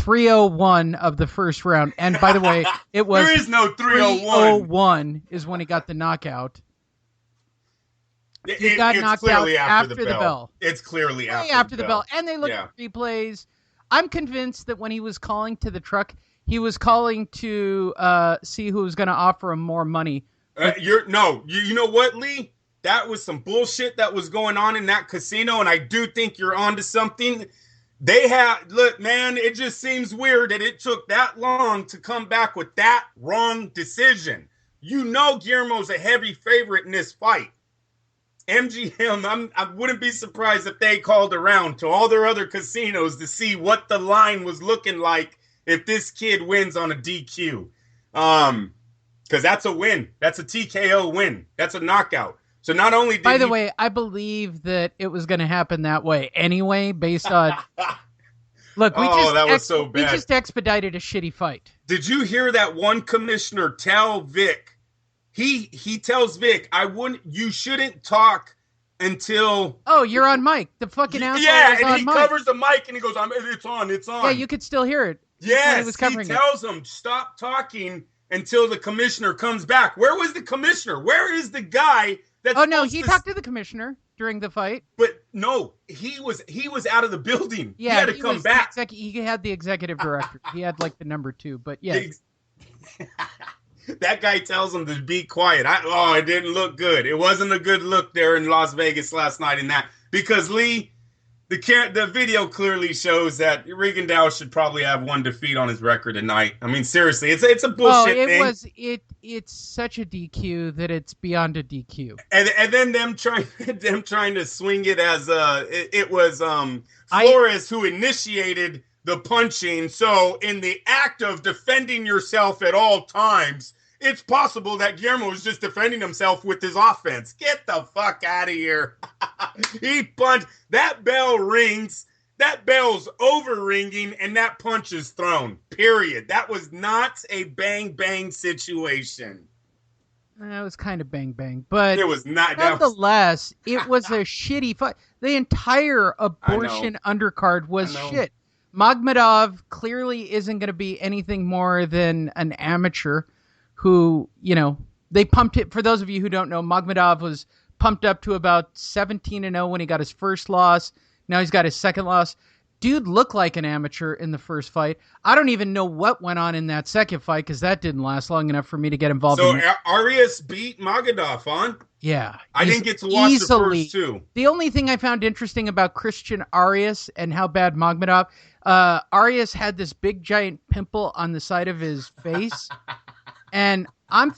301 of the first round. And by the way, it was there is no 301. 301 is when he got the knockout. He got knocked out after the bell. It's clearly after the bell. And they looked at replays. I'm convinced that when he was calling to the truck, he was calling to see who was going to offer him more money. You know what, Lee? That was some bullshit that was going on in that casino, and I do think you're onto something. Look, man, it just seems weird that it took that long to come back with that wrong decision. You know Guillermo's a heavy favorite in this fight. MGM, I wouldn't be surprised if they called around to all their other casinos to see what the line was looking like if this kid wins on a DQ. Because that's a win. That's a TKO win. That's a knockout. So not only did By the way, I believe that it was going to happen that way anyway, based on... Look, that was so bad. We just expedited a shitty fight. Did you hear that one commissioner tell Vic? He tells Vic, you shouldn't talk until... Oh, you're on mic. The fucking asshole was on mic. Yeah, and he covers the mic and he goes, it's on. Yeah, you could still hear it. Yes, he tells him, stop talking until the commissioner comes back. Where was the commissioner? Where is the guy that's... Oh, no, he talked to the commissioner during the fight. But no, he was out of the building. Yeah, he had to come back. He had the executive director. He had like the number 2, but yeah. That guy tells him to be quiet. It didn't look good. It wasn't a good look there in Las Vegas last night in that. Because, Lee, the video clearly shows that Rigondeaux should probably have one defeat on his record tonight. I mean, seriously, it's a bullshit thing. It's such a DQ that it's beyond a DQ. And then them trying to swing it as it was Flores who initiated the punching. So in the act of defending yourself at all times, it's possible that Guillermo was just defending himself with his offense. Get the fuck out of here. He punched. That bell rings. That bell's over-ringing, and that punch is thrown. Period. That was not a bang-bang situation. It was kind of bang-bang, but it was not. Nonetheless, it was a shitty fight. The entire abortion undercard was shit. Magomedov clearly isn't going to be anything more than an amateur who, they pumped it. For those of you who don't know, Magomedov was pumped up to about 17-0 when he got his first loss. Now he's got his second loss. Dude looked like an amateur in the first fight. I don't even know what went on in that second fight because that didn't last long enough for me to get involved in it. So Arias beat Magomedov, huh? Yeah. I didn't get to watch the first two. The only thing I found interesting about Christian Arias and how bad Magomedov, Arias had this big giant pimple on the side of his face. And I'm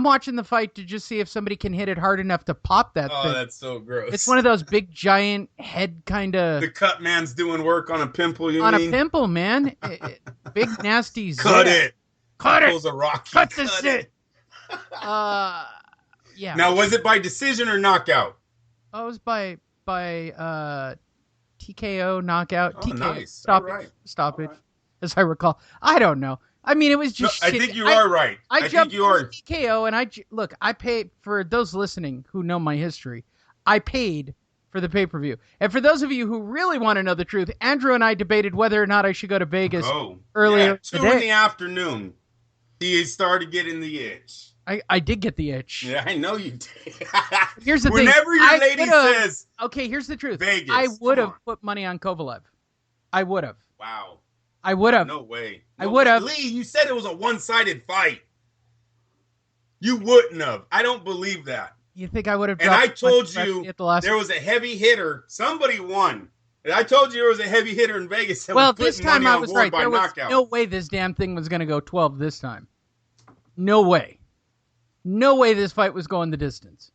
watching the fight to just see if somebody can hit it hard enough to pop that thing. Oh, that's so gross. It's one of those big giant head kind of... The cut man's doing work on a pimple, you mean? On a pimple, man. Big nasty... Cut it. Cut it. A rocky. Cut the shit. Yeah. Now, was it by decision or knockout? Oh, it was by TKO knockout. TKO. Nice. Stop it. As I recall. I don't know. I mean, it was just. I think you are right. I jumped to TKO, and I paid for those listening who know my history. I paid for the pay-per-view, and for those of you who really want to know the truth, Andrew and I debated whether or not I should go to Vegas earlier today. 2 in the afternoon. He started getting the itch. I did get the itch. Yeah, I know you did. Here's the thing. Whenever your lady says, "Okay, here's the truth," Vegas, I would have put money on Kovalev. I would have. Wow. I would have. No way. I would have. Lee, you said it was a one-sided fight. You wouldn't have. I don't believe that. You think I would have? And I told you there was a heavy hitter. Somebody won. And I told you there was a heavy hitter in Vegas. Well, this time I was right. There was no way this damn thing was going to go 12 this time. No way. No way this fight was going the distance.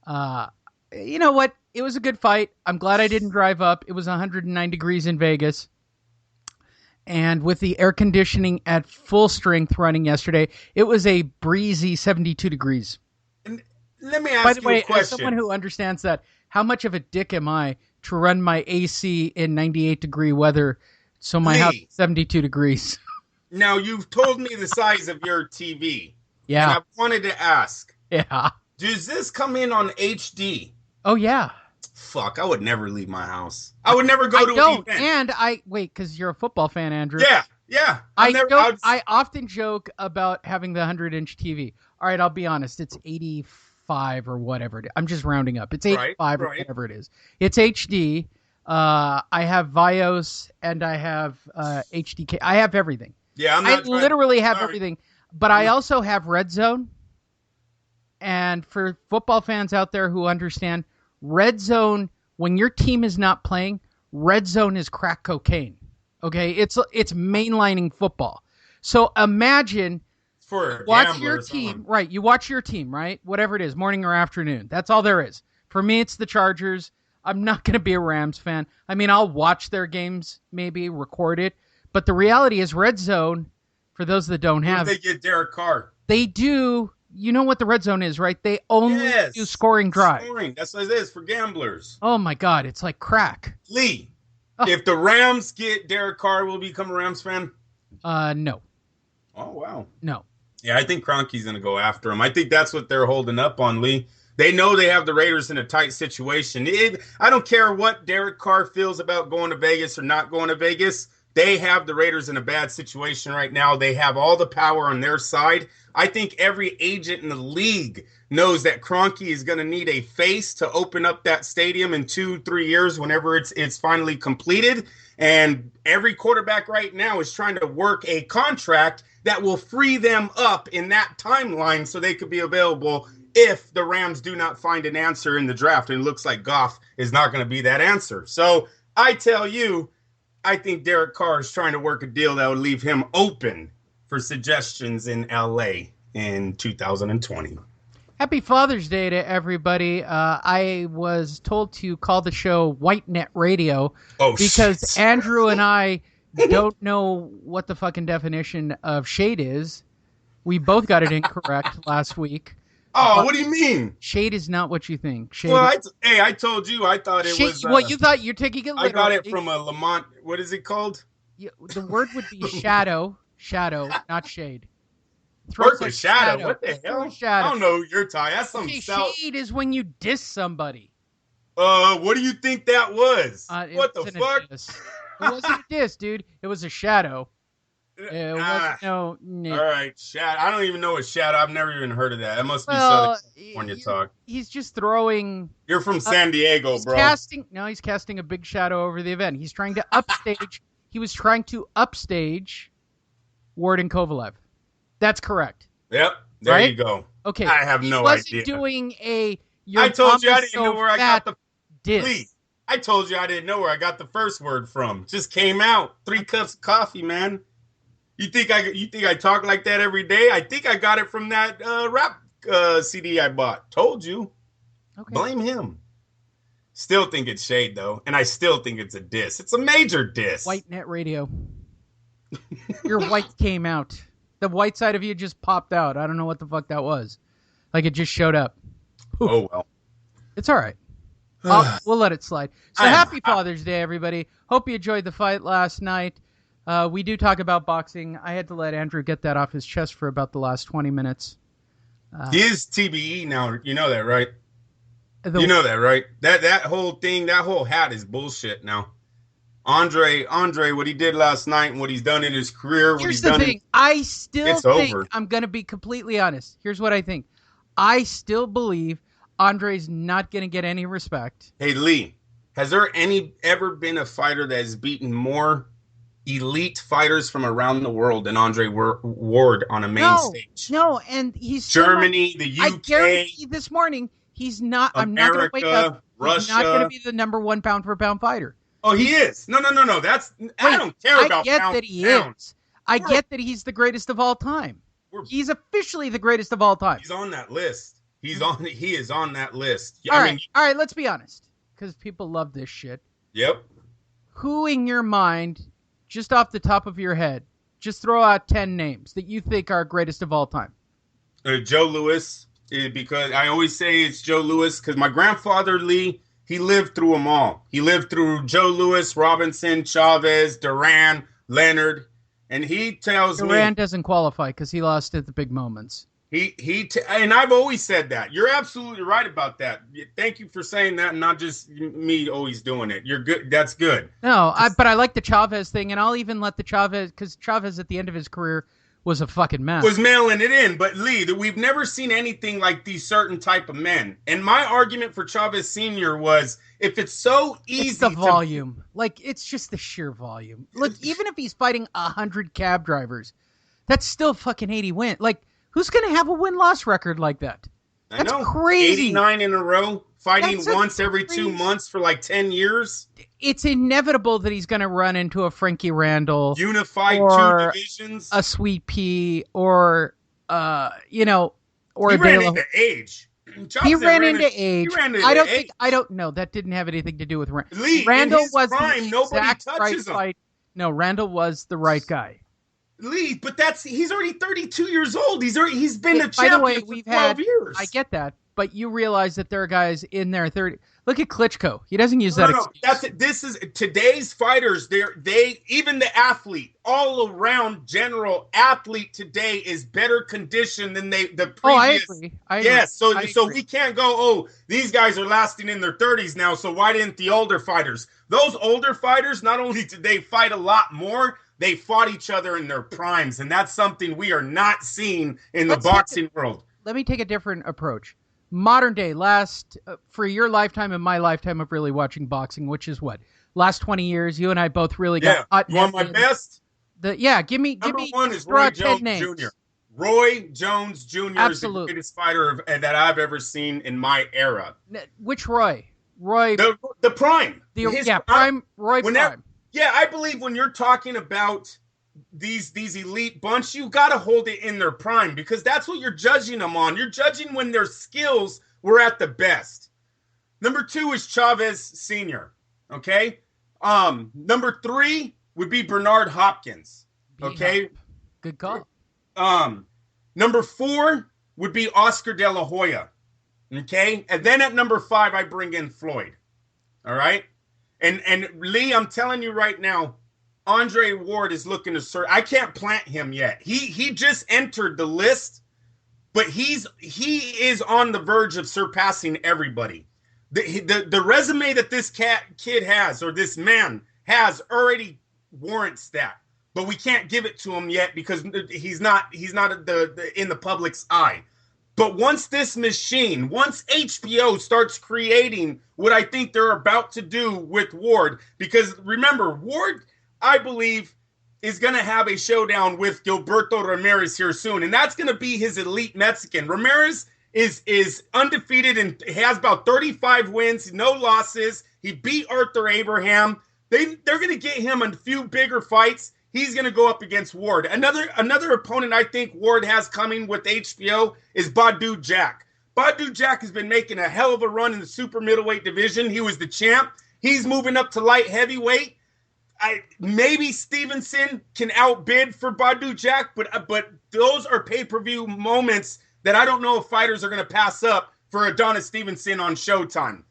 You know what? It was a good fight. I'm glad I didn't drive up. It was 109 degrees in Vegas. And with the air conditioning at full strength running yesterday, it was a breezy 72 degrees. And let me ask you a question. As someone who understands that, how much of a dick am I to run my AC in 98-degree weather so my house is 72 degrees? Now, you've told me the size of your TV. Yeah. And I wanted to ask. Yeah. Does this come in on HD? Oh, yeah. fuck, I would never leave my house. I would never go to an event. And wait, because you're a football fan, Andrew. Yeah. I often joke about having the 100-inch TV. All right, I'll be honest. It's 85 or whatever. I'm just rounding up. It's 85 or whatever it is. It's HD. I have Vios and I have HDK. I have everything. Yeah, I literally have everything. But I also have Red Zone. And for football fans out there who understand, Red Zone, when your team is not playing, Red Zone is crack cocaine. Okay? It's mainlining football. So imagine watch your team, right? You watch your team, right? Whatever it is, morning or afternoon. That's all there is. For me, it's the Chargers. I'm not going to be a Rams fan. I mean, I'll watch their games, maybe record it. But the reality is Red Zone, for those that don't have it, they get Derek Carr. They do. You know what the Red Zone is, right? They only do scoring drives. Scoring. That's what it is for gamblers. Oh, my God. It's like crack. Lee, if the Rams get Derek Carr, will become a Rams fan? No. Oh, wow. No. Yeah, I think Kroenke's going to go after him. I think that's what they're holding up on, Lee. They know they have the Raiders in a tight situation. I don't care what Derek Carr feels about going to Vegas or not going to Vegas. They have the Raiders in a bad situation right now. They have all the power on their side. I think every agent in the league knows that Kroenke is going to need a face to open up that stadium in 2-3 years whenever it's finally completed. And every quarterback right now is trying to work a contract that will free them up in that timeline so they could be available if the Rams do not find an answer in the draft. And it looks like Goff is not going to be that answer. So I tell you, I think Derek Carr is trying to work a deal that would leave him open for suggestions in LA in 2020. Happy Father's Day to everybody. I was told to call the show White Net Radio because Andrew and I don't know what the fucking definition of shade is. We both got it incorrect last week. Oh, what do you mean? Shade is not what you think. Shade well, I told you. I thought it was... Well, you thought you're taking it literally. I got it from a Lamont... What is it called? The word would be shadow. Shadow, not shade. Work with shadow. What the hell? Shadow. I don't know who you're talking. That's some shade is when you diss somebody. What do you think that was? What the fuck? It wasn't a diss, dude. It was a shadow. It wasn't all right, shadow. I don't even know what shadow. I've never even heard of that. That must be Southern California talk. He's just throwing. You're from San Diego, bro. He's casting a big shadow over the event. He's trying to upstage. He was trying to upstage Ward and Kovalev. That's correct. Yep. There you go. Okay. I have no idea. He wasn't doing a. I told you I didn't know where I got the diss. Please. I told you I didn't know where I got the first word from. Just came out. 3 cups of coffee, man. You think I talk like that every day? I think I got it from that rap CD I bought. Told you. Okay. Blame him. Still think it's shade, though. And I still think it's a diss. It's a major diss. White Net Radio. Your white came out. The white side of you just popped out. I don't know what the fuck that was. Like it just showed up. Oof. Oh, well. It's all right. We'll let it slide. So happy Father's Day, everybody. Hope you enjoyed the fight last night. We do talk about boxing. I had to let Andrew get that off his chest for about the last 20 minutes. He is TBE now. You know that, right? You know that, right? That whole thing, that whole hat is bullshit now. Andre, what he did last night and what he's done in his career. Here's the thing. I still think, I'm going to be completely honest. Here's what I think. I still believe Andre's not going to get any respect. Hey, Lee, has there ever been a fighter that has beaten more elite fighters from around the world than Andre Ward on a main stage? No, and he's Germany, the UK. I guarantee this morning he's not. America, I'm not going to wake up. Russia. He's not going to be the number 1 pound for pound fighter. Oh, he is. No. I don't care about pound that he is. I get that he's the greatest of all time. He's officially the greatest of all time. He's on that list. He is on that list. All right. Let's be honest, because people love this shit. Yep. Who in your mind, just off the top of your head, just throw out 10 names that you think are greatest of all time? Joe Louis, because I always say it's Joe Louis because my grandfather Lee. He lived through them all. He lived through Joe Louis, Robinson, Chavez, Duran, Leonard, and he tells me... Duran doesn't qualify because he lost at the big moments. And I've always said that. You're absolutely right about that. Thank you for saying that, and not just me always doing it. You're good. That's good. No, but I like the Chavez thing, and I'll even let the Chavez, because Chavez at the end of his career was a fucking mess. Was mailing it in, but Lee, we've never seen anything like these certain type of men. And my argument for Chavez Sr. was, if it's so easy, it's the volume. Like, it's just the sheer volume. Look, even if he's fighting 100 cab drivers, that's still fucking 80 wins. Like, who's going to have a win-loss record like that? That's crazy. 89 in a row, fighting once every 2 months for like 10 years. It's inevitable that he's going to run into a Frankie Randall. Unified two divisions. A Sweet Pea, or, or he a ran into age. He ran into age. I don't know. That didn't have anything to do with Randall. Lee, Randall was prime, nobody touches him. Fight. No, Randall was the right guy. Lee, but he's already 32 years old. He's been a champion for 12 years. I get that, but you realize that there are guys in their 30. Look at Klitschko. He doesn't use that. No, that's it. This is today's fighters. They even the athlete, all around general athlete today is better conditioned than the previous. Oh, I agree. Yes, so we can't go, oh, these guys are lasting in their 30s now, so why didn't the older fighters? Those older fighters, not only did they fight a lot more, they fought each other in their primes, and that's something we are not seeing in the boxing world. Let me take a different approach. Modern day, for your lifetime and my lifetime of really watching boxing, which is what? Last 20 years, you and I both really got hot. You want my best? Give me. Number one is Roy Jones Jr. Roy Jones Jr. is the greatest fighter that I've ever seen in my era. Which Roy? Roy. The prime. Prime. Roy Prime. Yeah, I believe when you're talking about these elite bunch, you got to hold it in their prime, because that's what you're judging them on. You're judging when their skills were at the best. Number 2 is Chavez Sr. Okay. Number 3 would be Bernard Hopkins. Okay. Good call. Number 4 would be Oscar De La Hoya. Okay. And then at number 5, I bring in Floyd. All right. And Lee, I'm telling you right now, Andre Ward is looking to I can't plant him yet. He just entered the list, but he is on the verge of surpassing everybody. The resume that this kid has, or this man has, already warrants that. But we can't give it to him yet because he's not in the public's eye. But once HBO starts creating what I think they're about to do with Ward, because remember, Ward, I believe, is going to have a showdown with Gilberto Ramirez here soon, and that's going to be his elite Mexican. Ramirez is undefeated and has about 35 wins, no losses. He beat Arthur Abraham. They're going to get him a few bigger fights. He's going to go up against Ward. Another opponent I think Ward has coming with HBO is Badu Jack. Badu Jack has been making a hell of a run in the super middleweight division. He was the champ. He's moving up to light heavyweight. Maybe Stevenson can outbid for Badu Jack, but those are pay-per-view moments that I don't know if fighters are going to pass up for Adonis Stevenson on Showtime.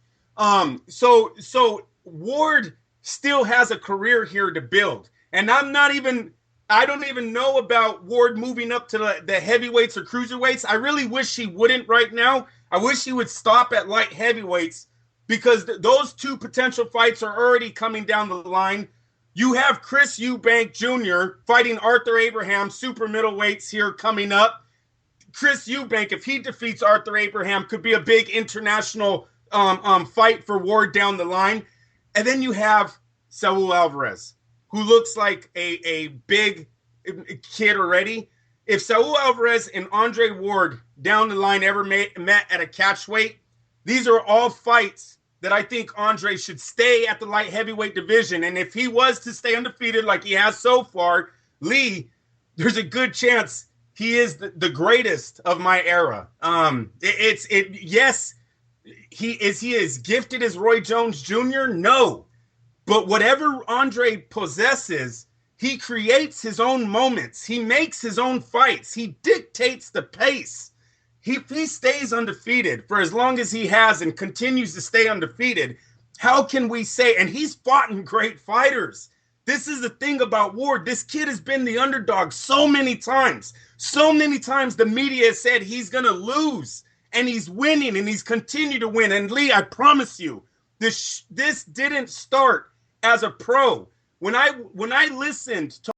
So Ward still has a career here to build. And I don't even know about Ward moving up to the heavyweights or cruiserweights. I really wish he wouldn't right now. I wish he would stop at light heavyweights, because those two potential fights are already coming down the line. You have Chris Eubank Jr. fighting Arthur Abraham, super middleweights here coming up. Chris Eubank, if he defeats Arthur Abraham, could be a big international fight for Ward down the line. And then you have Saul Alvarez, who looks like a big kid already. If Saul Alvarez and Andre Ward down the line ever met at a catchweight, these are all fights that I think Andre should stay at the light heavyweight division. And if he was to stay undefeated like he has so far, Lee, there's a good chance he is the greatest of my era. Yes, he is gifted as Roy Jones Jr.? No. But whatever Andre possesses, he creates his own moments. He makes his own fights. He dictates the pace. If he stays undefeated for as long as he has and continues to stay undefeated, how can we say, and he's fought in great fighters. This is the thing about Ward. This kid has been the underdog so many times. So many times the media has said he's going to lose, and he's winning, and he's continued to win. And Lee, I promise you, this didn't start as a pro. When I listened to